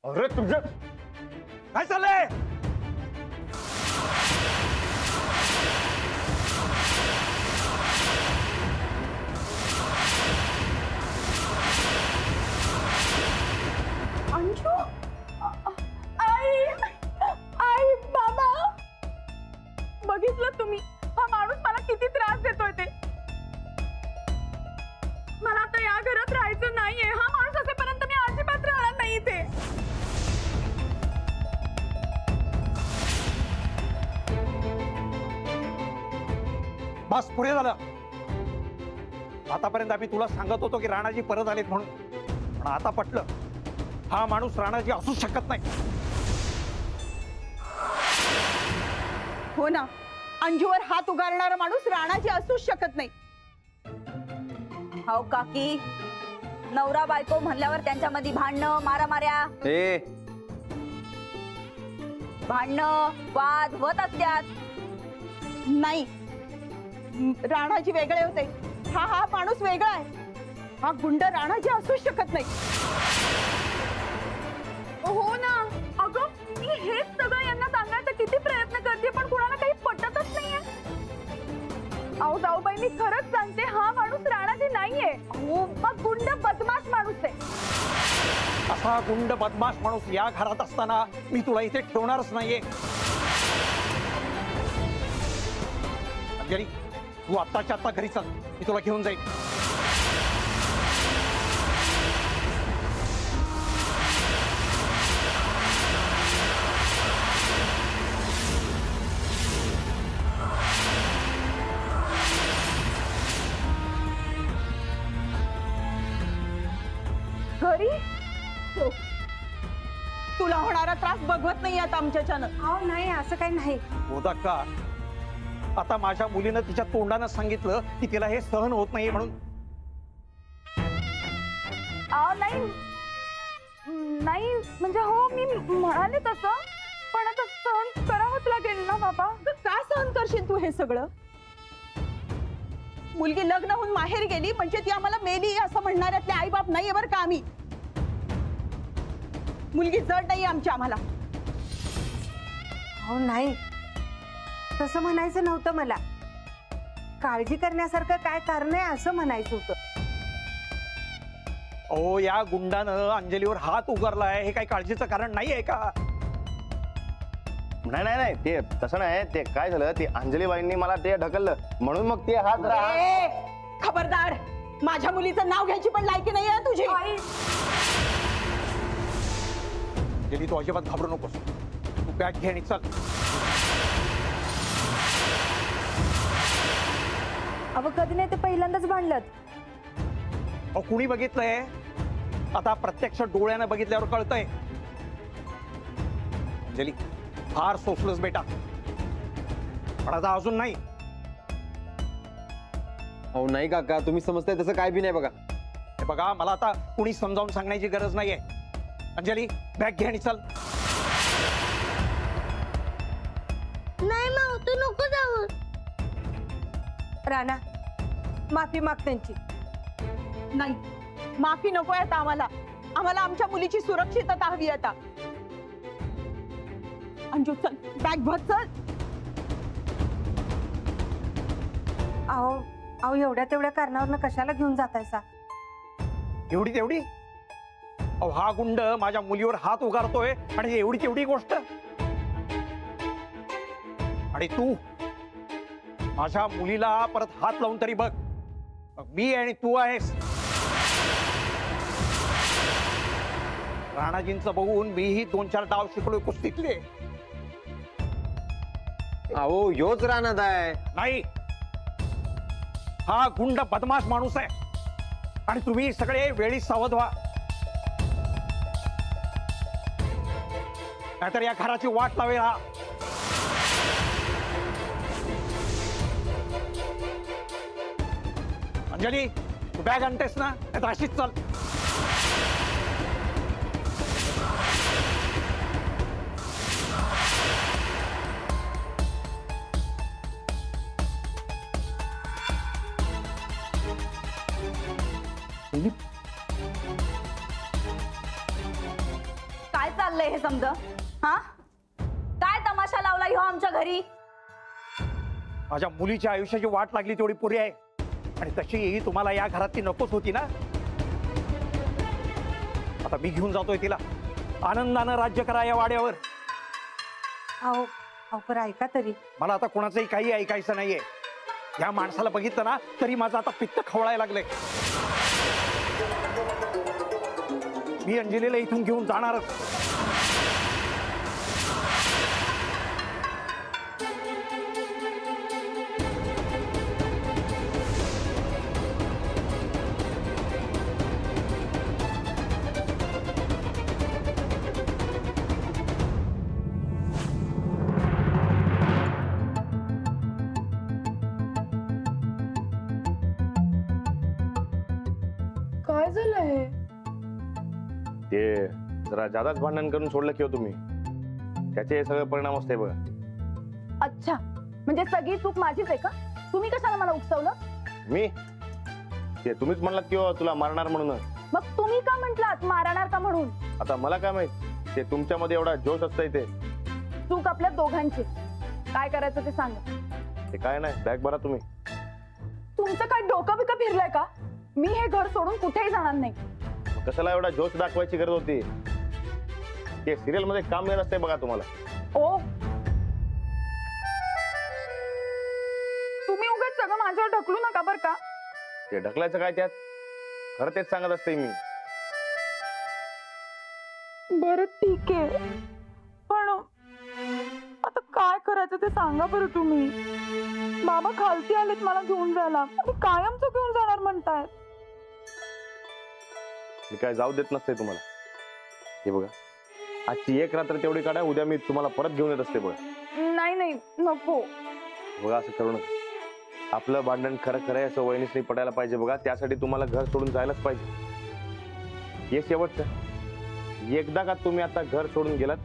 अरे तुझं काय चाललंय? अंशू, आई आई बाबा, बघितलं तुम्ही हा माणूस मला किती त्रास देतोय ते. मला आता या घरात राहायचं नाहीये. हा माणूस असेपर्यंत मी अजिबात राहणार नाही इथे. बस पुढे झालं. आतापर्यंत आम्ही तुला सांगत होतो की राणाजी परत आलेत म्हणून, पण आता पटलं. हा माणूस राणाजी असूच शकत नाही. हो ना, अंजूवर हात उगारणारा माणूस राणाची असूच शकत नाही. हो काकी, नवरा बायको म्हणल्यावर त्यांच्यामध्ये भांडणं मारामाऱ्या भांडणं वाद होत असतात. नाही, राणाजी वेगळे होते. हा माणूस वेगळा आहे. हा गुंड राणाजी असूच शकत नाही. हो ना, अगं मी हेच सगळं यांना सांगायचा किती प्रयत्न करते, पण कुणाला काही पटतच नाहीये. अहो जाऊबाई, मी खरंच सांगते, हा माणूस राणाजी नाहीये. हो, मग गुंड बदमाश माणूस आहे. असा गुंड बदमाश माणूस या घरात असताना मी तुला इथे ठेवणारच नाहीये. अंजली, तू आत्ताच्या आत्ता घरी चल, मी तुला घेऊन जाईन. घरी हो. तुला होणारा त्रास बघवत नाही आता आमच्याच्यानं. अहो नाही, असं काही नाही. होता का? आता माझ्या मुलीनं तिच्या तोंडानं सांगितलं की तिला हे सहन होत नाही म्हणून. अहो नाही नाही, म्हणजे हो मी म्हणाले तसं, पण आता सहन करावंच लागेल ना बाबा. काय सहन करशील तू हे सगळं? मुलगी लग्न होऊन माहेर गेली म्हणजे ती आम्हाला मेली असं म्हणणाऱ्यातले आई बाप नाहीये बरं का आम्ही. मुलगी जड नाही आमची आम्हाला. हो नाही, तसं म्हणायचं नव्हतं मला. काळजी करण्यासारखं काय कारण आहे असं म्हणायचं होतं. अहो, या गुंडानं अंजलीवर हात उगारलाय, हे काही काळजीचं कारण नाहीये का? नाही नाही नाही, ते तसं नाही. ते काय झालं, ते अंजलीबाईंनी मला ते ढकललं म्हणून मग ते हात ए, खबरदार, माझ्या मुलीचं नाव घ्यायची पण लायकी नाही आहे तुझी. अंजली, तू अजिबात घाबरू नकोस. तू बॅग घे आणि चल. अहो कधी नाही, ते पहिल्यांदाच भांडलं. अहो, कुणी बघितलंय? आता प्रत्यक्ष डोळ्यानं बघितल्यावर कळतंय. अंजली, फार सोसलंस बेटा, पण आता अजून नाही. हो नाही काका, तुम्ही समजताय तसं काय बी नाही बघा. हे बघा, मला आता कुणी समजावून सांगण्याची गरज नाहीये. अंजली, बॅग घे आणि चल. नाही माऊ, तू नको जाऊ. राणा, माफी माग त्यांची. नाही, माफी नकोय आता आम्हाला. आम्हाला आमच्या मुलीची सुरक्षितता हवी आता. अंजू चल, बॅग भर चल. अहो अहो, एवढ्या तेवढ्या कारणावरनं कशाला घेऊन जातायसा? एवढी तेवढी? अहो, हा गुंड माझ्या मुलीवर हात उगारतोय आणि एवढी तेवढी गोष्ट? आणि तू माझ्या मुलीला परत हात लावून तरी बघ. मग मी आणि तू आहेस. राणाजींचं बघून मीही 2-4 डाव शिकलोय कुस्तीतले. अहो योच रानात आहे. नाही, हा गुंड बदमाश माणूस आहे आणि तुम्ही सगळे वेळी सावध व्हा, नाहीतर या घराची वाट लावेल हा. अंजली, तू बॅग आणतेस ना? नाही तर अशीच चल. काय चाललंय हे समज? हा, काय तमाशा लावला ह्यो आमच्या घरी? माझ्या मुलीच्या आयुष्याची वाट लागली तेवढी पुरी आहे, आणि तशीही तुम्हाला या घरात ती नकोच होती ना. आता मी घेऊन जातोय तिला. आनंदानं राज्य करा या वाड्यावर. अहो अहो पर ऐका तरी. मला आता कोणाचंही काही ऐकायचं नाहीये. या माणसाला बघितलं ना तरी माझं आता पित्त खवळायला लागलंय. मी अंजलीला इथून घेऊन जाणारच. काय झालंय? ते जरा जादाच भांडण करून सोडलं की हो तुम्ही, त्याचे हे सगळे परिणाम असते बघा. अच्छा, म्हणजे सगळी चूक माझीच आहे का? तुम्ही कशाला मला उकसवलं? मी ते तुम्हीच म्हणलात की हो तुला मारणार म्हणून. मग तुम्ही का म्हंटलात मारणार का म्हणून? आता मला काय माहित, ते तुमच्यामध्ये एवढा जोश असतंय ते. चूक आपल्या दोघांची. काय करायचं ते सांगा. ते काय नाही, बॅग भरा तुम्ही. तुमचं काय डोकं बिकं फिरलंय का? मी हे घर सोडून कुठेही जाणार नाही. कशाला एवढा जोश दाखवायची गरज होती? ते सिरियल मध्ये काम मिळत असते बघा तुम्हाला. ओ, तुम्ही उगाच सगळं माझ्यावर ढकलू नका बर का. ते ढकलायचं काय त्यात? खरं तेच सांगत असते मी. बरं ठीक आहे, पण आता काय करायचं ते सांगा बरं तुम्ही. बाबा खालती आलेत मला घेऊन जायला, आणि कायमचं घेऊन जाणार म्हणतायत. मी काय जाऊ देत नसते तुम्हाला. हे बघा, आजची एक रात्र तेवढी काढा, उद्या मी तुम्हाला परत घेऊन येत असते बघा. नाही नाही नको. बघा असं करू नका. आपलं भांडण खरं खरं आहे असं वहिनीसनी पटायला पाहिजे बघा. त्यासाठी तुम्हाला घर सोडून जायलाच पाहिजे. हे शेवटचं. एकदा का तुम्ही आता घर सोडून गेलात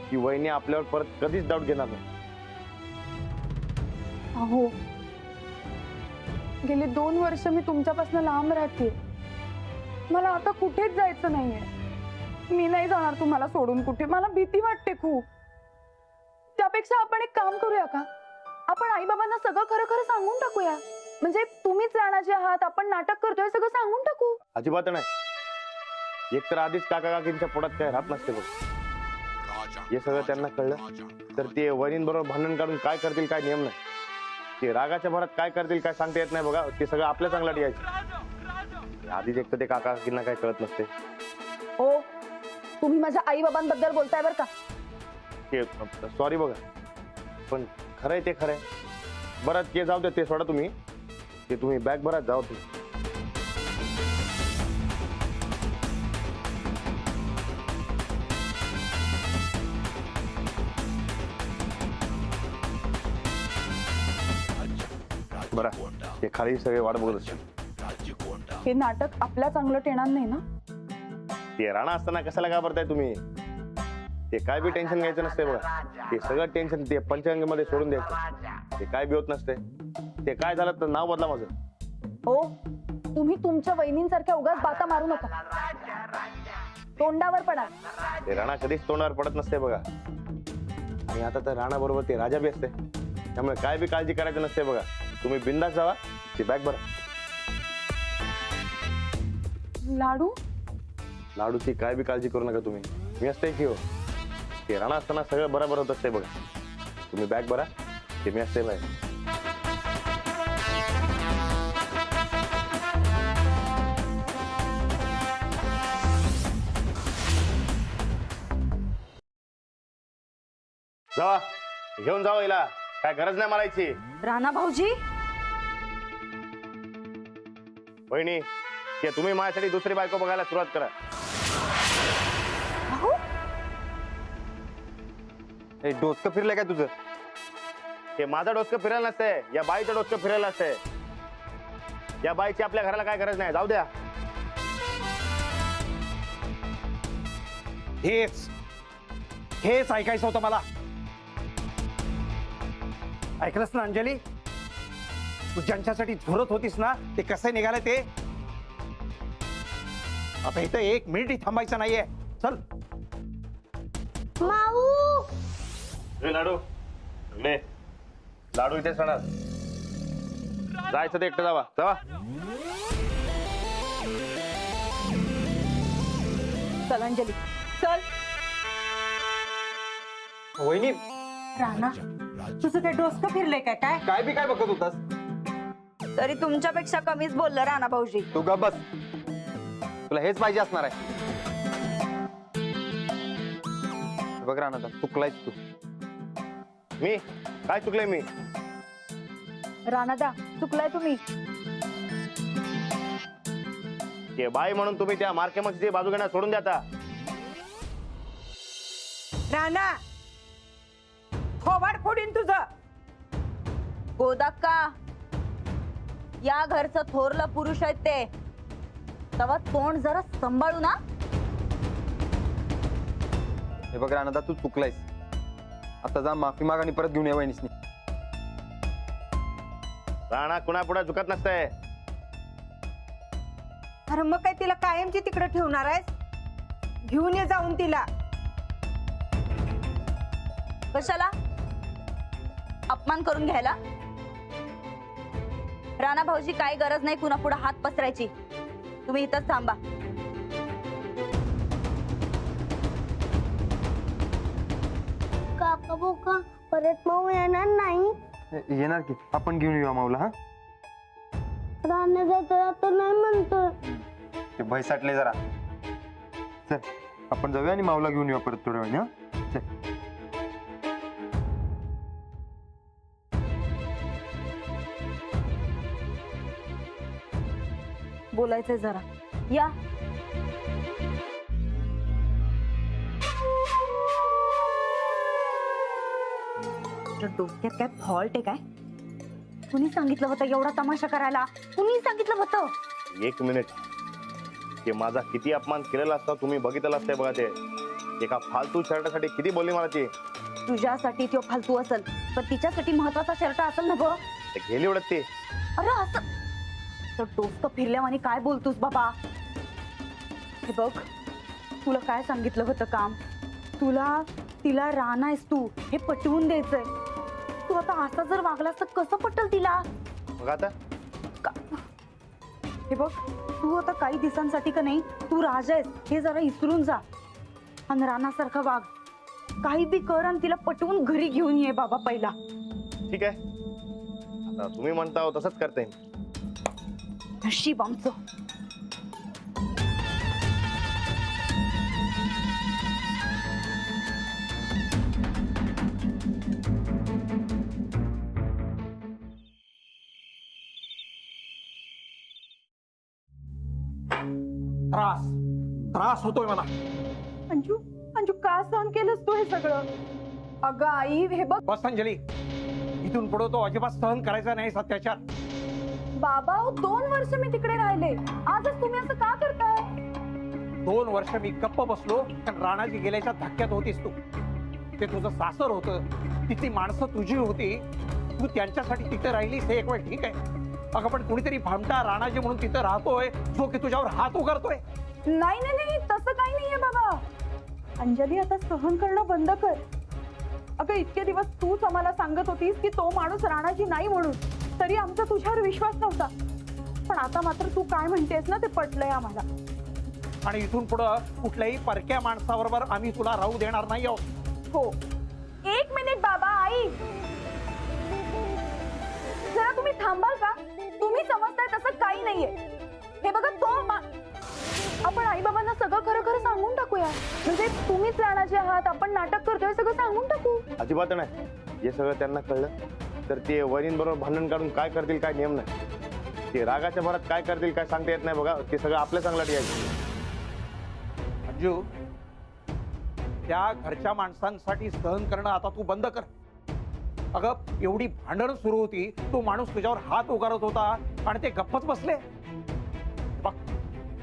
की वहिनी आपल्यावर परत कधीच डाऊट घेणार नाही. अहो, गेली 2 वर्ष मी तुमच्यापासून लांब राहते. मला आता कुठेच जायचं नाहीये. मी नाही जाणार तुम्हाला सोडून कुठे. मला भीती वाटते खूप. त्यापेक्षा आपण एक काम करूया का? आपण आई बाबांना सगळं खरं खरं सांगून टाकूया. म्हणजे तुम्हीच राणाचे आहात, आपण नाटक करतोय, सगळं सांगून टाकू. अजिबात नाही. एक तर आधीच काका काकींच्या पोटात काय राहत नसते बघ. हे सगळं त्यांना कळलं तर ते वहिनींबरोबर भांडण काढून काय करतील काय नियम नाही. ते रागाच्या भरात काय करतील काय सांगता येत नाही बघा. ते सगळं आपल्या चांगला यायचं. आधीच एक तर ते काका काकींना काय कळत नसते. हो, तुम्ही माझ्या आई बाबांबद्दल बोलताय बरं का. ते सॉरी बघा, पण खरंय ते खरंय. बरं ते जाऊ दे, ते सोडा तुम्ही. ते तुम्ही बॅग भरा, जाऊ तुम्ही. बरं, ते खाली सगळे वाट बघत असतात. हे नाटक आपल्या चांगलं टेणार नाही ना. ते राणा असताना कशाला घाबरताय तुम्ही? ते काय बी टेन्शन घ्यायचं नसते बघा. ते सगळं टेन्शन ते पंचगंगेमध्ये सोडून द्यायचं. ते काय बी होत नसते. ते काय झालं तर नाव बदला माझं. हो, तुम्ही तुमच्या वहिनींसारख्या उगाच बाता मारू नका. तोंडावर पडा. ते राणा कधीच तोंडावर पडत नसते बघा. आणि आता तर राणा बरोबर ते राजा बी असते. त्यामुळे काय बी काळजी करायचं नसते बघा. तुम्ही बिंदास जावा. ती बॅग भरा. लाडू, लाडूची काय बी काळजी करू नका तुम्ही. मी असते की हो. ते राणा असताना सगळं बरोबर होत असते बघा. तुम्ही बॅग भरा. ते मी असते बाय. जावा, घेऊन जावा हिला. काय गरज नाही मारायची. राणा भाऊजी, वहिनी, ते तुम्ही माझ्यासाठी दुसरी बायको बघायला सुरुवात करा. भाऊ, हे डोसकं फिरलंय काय तुझं? ते माझं डोसकं फिरायला नसते, या बाईचं डोसकं फिरायला असते. या बाईची आपल्या घराला काय गरज नाही. जाऊ द्या. हेच ऐकायचं होतं मला. ऐकलंस ना अंजली? तू ज्यांच्यासाठी झुरत होतीस ना ते कसे निघाले ते. आता इथं 1 मिनिट थांबायचं नाहीये. चल. लाडू ले लाडू इथे सणार जायचं ते एकटं जावा जावा. चल अंजली चल. वहिनी राणा तुझं काय डोसकं फिरलंय काय काय काय बी काय बघत होतास? तरी तुमच्यापेक्षा कमीच बोललं राणा भाऊजी. तू गप बस. तुला हेच पाहिजे असणार आहे. हे बघ राणा चुकलायस तू. मी काय चुकलंय मी? राणादा चुकलाय तुम्ही. ते बाई म्हणून तुम्ही त्या मार्केमची बाजू घेण्यास सोडून द्या आता. राणा थोबाड फोडीन तुझं. गोदाक्का या घरचं थोरलं पुरुष आहेत ते. तेव्हा तोंड जरा सांभाळू ना. हे बघ राणा तू चुकलायस. आता जा माफी माग आणि परत घेऊन ये वहिनीसनी. राणा कुणा पुढे झुकत नसतंय. अरे मग काय तिला कायमची तिकडे ठेवणार आहेस? घेऊन ये जाऊन तिला. कशाला अपमान करून घ्यायला? राणा भाऊजी काही गरज नाही कुणा पुढे हात पसरायची. तुम्ही इथंच थांबा. काका बोका परत मऊ येणार नाही. येणार की आपण घेऊन येऊया माऊला. हा राहण्याचा तर नाही म्हणतो. ते भय साठले जरा. चल आपण जाऊया आणि माऊला घेऊन येऊया परत थोड्या वेळाने. हा चल. बोलायचंय जरा या. डोक्यात काय फॉल्ट आहे काय? कुणी सांगितलं होतं एवढा तमाशा करायला? कुणी सांगितलं होतं? एक मिनिट. ते माझा किती अपमान केलेला असता तुम्ही बघितलं असतंय बघा. ते एका फालतू शर्टासाठी किती बोलली मला ती. तुझ्यासाठी तो फालतू असेल पण तिच्यासाठी महत्वाचा शर्ट असेल ना गं. ते गेली उडत ती. अरे असं तर डोकं फिरल्यावानी काय बोलतोस बाबा? हे बघ तुला काय सांगितलं होतं काम? तुला तिला राणा आहेस तू हे पटवून द्यायचंय. तू आता असा जर वागलास तर कसं पटल तिला? मग आता हे बघ तू आता काही दिवसांसाठी का नाही तू राजा आहेस हे जरा इसरून जा आणि राणासारखा वाग. काही बी कर आणि तिला पटवून घरी घेऊन ये बाबा पहिला. ठीक आहे आता तुम्ही म्हणता हो तसंच करते. नशीब आमचं. त्रास त्रास होतोय मला. अंजू अंजू का सहन केलंस तू हे सगळं? अगं आई हे बघ. बस अंजली इथून पुढे तो अजिबात सहन करायचा नाही अत्याचार. बाबा 2 वर्ष मी तिकडे राहिले. आजच तुम्ही असं का करताय? 2 वर्ष मी गप्प बसलो कारण राणाजी गेल्याच्या धक्क्यात होतीस तू. ते तुझं सासर होतं. तिथली माणसं तुझी होती. तू त्यांच्यासाठी तिथे राहिलीस हे एक वेळ ठीक आहे. अगं पण कुणीतरी भामटा राणाजी म्हणून तिथं राहतोय जो की तुझ्यावर हात उगारतोय. नाही नाही नाही तसं काही नाहीये बाबा. अंजली आता सहन करणं बंद कर. अगं इतके दिवस तूच आम्हाला सांगत होतीस की तो माणूस राणाजी नाही म्हणून. तरी आमचा तुझ्यावर विश्वास नव्हता. पण आता मात्र तू काय म्हणतेस ना ते पटलंय आम्हाला. आणि इथून पुढं कुठल्याही परक्या माणसाबरोबर आम्ही तुला राहू देणार नाही आहोत. हो 1 मिनिट बाबा. आई जरा तुम्ही थांबाल का? तुम्ही समजताय तसं काही नाहीये. हे बघा आपण आई बाबांना सगळं खरं खरं सांगून टाकूया. म्हणजे तुम्हीच राणाचे आहात. आपण नाटक करतोय सगळं सांगून टाकू. अजिबात नाही. हे सगळं त्यांना कळलं तर ते वहिनींबरोबर भांडण काढून काय करतील काय नियम नाही. ते रागाच्या भरात काय करतील काय सांगता येत नाही बघा. ते सगळं आपल्या चांगल्यासाठी आहे. अंजू त्या घरच्या माणसांसाठी सहन करणं आता तू बंद कर. अगं एवढी भांडण सुरू होती. तो माणूस तुझ्यावर हात उगारत होता आणि ते गप्पच बसले. बघ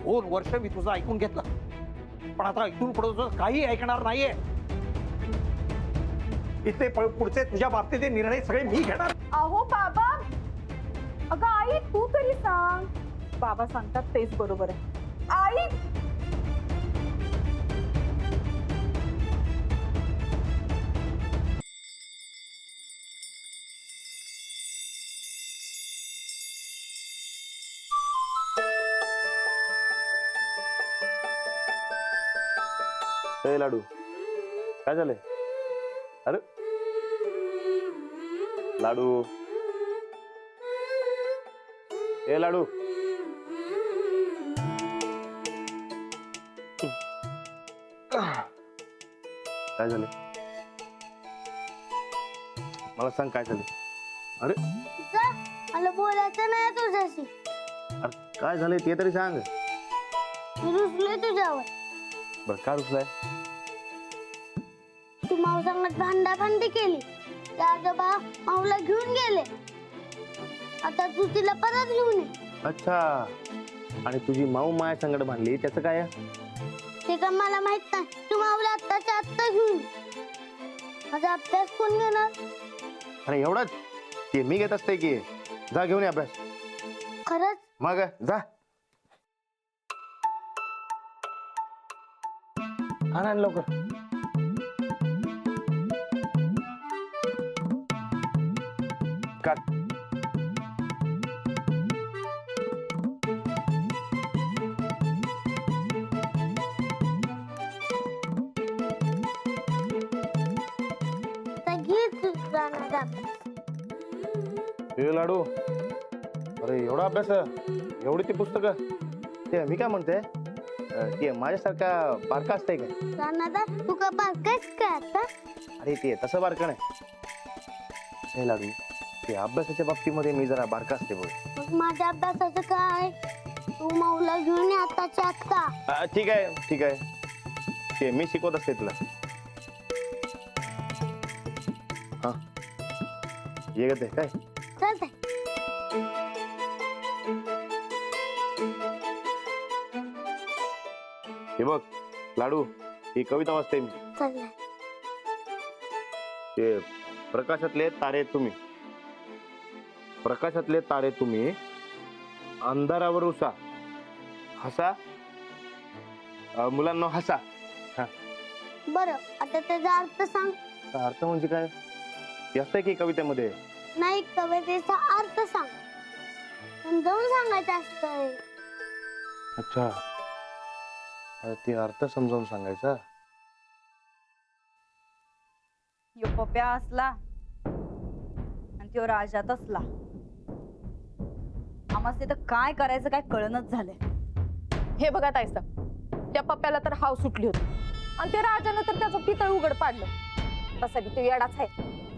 2 वर्ष मी तुझं ऐकून घेतलं पण आता इथून पुढे तुझं काही ऐकणार नाहीये. इथे पुढचे तुझ्या बाबतीत निर्णय सगळे मी घेणार. अहो बाबा. अगं आई तू तरी सांग. बाबा सांगतात तेच बरोबर आहे. आई ए लाडू काय झालंय? अरे लाडू, ए लाडू, काय झालं? मला सांग काय झालं? अरे मला बोलायचं नाही तुझ्याशी. अरे काय झालंय ते तरी सांग. मी रुसलोय तुझ्यावर. बर का रुसलाय? तू मावसांगत भांडाभांडी केली. ते आजोबा माऊला घेऊन गेले. आता तू तिला परत घेऊन ये. अच्छा, आणि तुझी माऊ माया संकट बांधली त्याचं काय आहे? ते का मला माहित नाही. तू माऊला आत्ताच्या आत्ता घेऊन ये. माझा अभ्यास कोण घेणार? अरे एवढंच? ते मी घेत असते की. जा घेऊन ये अभ्यास. खरंच? मग जा. आण लवकर. काट. आता घे तू जाण्याचा अभ्यास. हे लाडू, अरे एवढा अभ्यास, एवढी ती पुस्तकं. ते मी काय म्हणते, ते माझ्यासारखा बारका असतंय का? जाण्याचा तू का बारकायस काय आता? अरे ते तसं बारका नाही. हे लाडू, ते अभ्यासाच्या बाबतीमध्ये मी जरा बारका असते बघ. मग माझ्या अभ्यासाचं काय? तू माऊला घेऊन ये आत्ताच्या आत्ता. ठीक आहे ठीक आहे, ते मी शिकवत असते तुला. हा ये गे काय. चालतंय. हे बघ लाडू, ही कविता वाचते मी. चालतंय. ते प्रकाशातले तारे तुम्ही, प्रकाशातले तारे तुम्ही, अंधारावर उसा, हसा मुलांना हसा. बरं, आता त्याचा अर्थ सांग. अर्थ म्हणजे काय? ते असतंय की कवितेमध्ये. नाही, कवितेचा अर्थ सांग. समजावून सांगायचं असतंय. अच्छा, ते अर्थ समजावून सांगायचा. यो पप्या असला आणि त्यो राजात असला. आम्हाला तिथं काय करायचं काय कळणच झालंय. हे बघा ताईसा, त्या पप्प्याला तर हाव सुटली होती आणि त्या राजानं तर त्याचं पितळ उघड पाडलं. तसा बी तो येडाच आहे.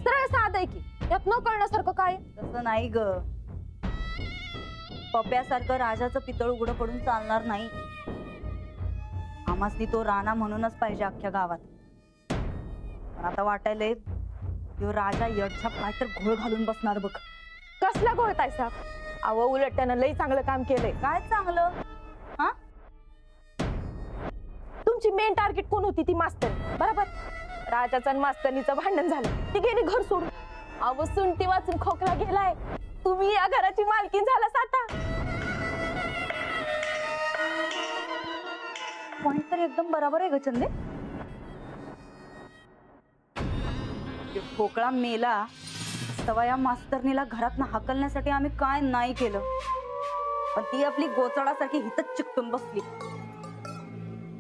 सरळ साध आहे की, यात न कळण्यासारखं काय? तसं नाही ग. पप्प्यासारखं राजाचं पितळ उघडं पडून चालणार नाही. आम्हासनी तो राणा म्हणूनच पाहिजे अख्ख्या गावात. पण आता वाटायलंय तो राजा यडछाप काय तर घोळ घालून बसणार बघ. कसला गोळ ताईसा? अहो, उलट त्यानं लई चांगलं काम केलंय. काय चांगलं? हा, तुमची मेन टार्गेट कोण होती? ती मास्तर, बरोबर? राजाचं आणि मास्तरणीचं भांडण झालं. ती गेली घर सोडून. अहो, सुंटी वाचून खोकला गेलाय. तुम्ही या घराची मालकीन झालास आता. पॉइंट तर एकदम बरोबर आहे ग चंदे. तो खोकळा मेला तेव्हा या मास्तरणीला घरातनं हाकलण्यासाठी आम्ही काय नाही केलं, पण ती आपली गोचडासारखी हितच चिकटून बसली.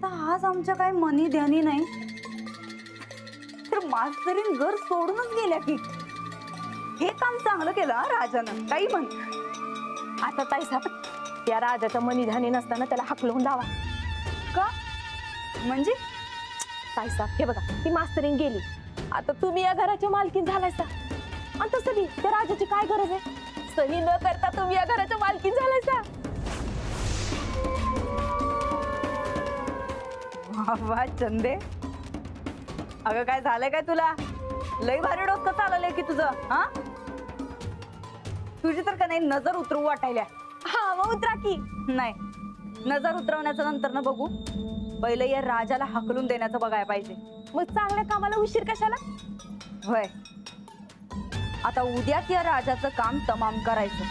तर आज आमच्या काय मनी ध्यानी नाही, तर मास्तरीन घर सोडूनच गेल्या की. हे काम चांगलं केलं हा राजानं, काही म्हण. आता ताईसा, त्या राजाच्या मनीधानी नसताना त्याला हाकलवून लावा. का म्हणजे? ताईसा, हे बघा, ती मास्तरीन गेली. आता तुम्ही या घराच्या मालकीन झालायसा. आणि तसं बी त्या राजाची काय गरज आहे? सही न करता तुम्ही या घराच्या मालकीन झालायसा. वा चंदे, अगं काय झालंय काय तुला? लई भारी डोकं चाललंय की तुझं. हा, तुझी तर का नाही नजर उतरवू वाटायल्या. हा, मग उतरा की. नाही, नजर उतरवण्याचं नंतर न बघू. पहिलं या राजाला हाकलून देण्याचं बघायला पाहिजे. मग चांगल्या कामाला उशीर कशाला? होय, आता उद्याच या राजाचं काम तमाम करायचं.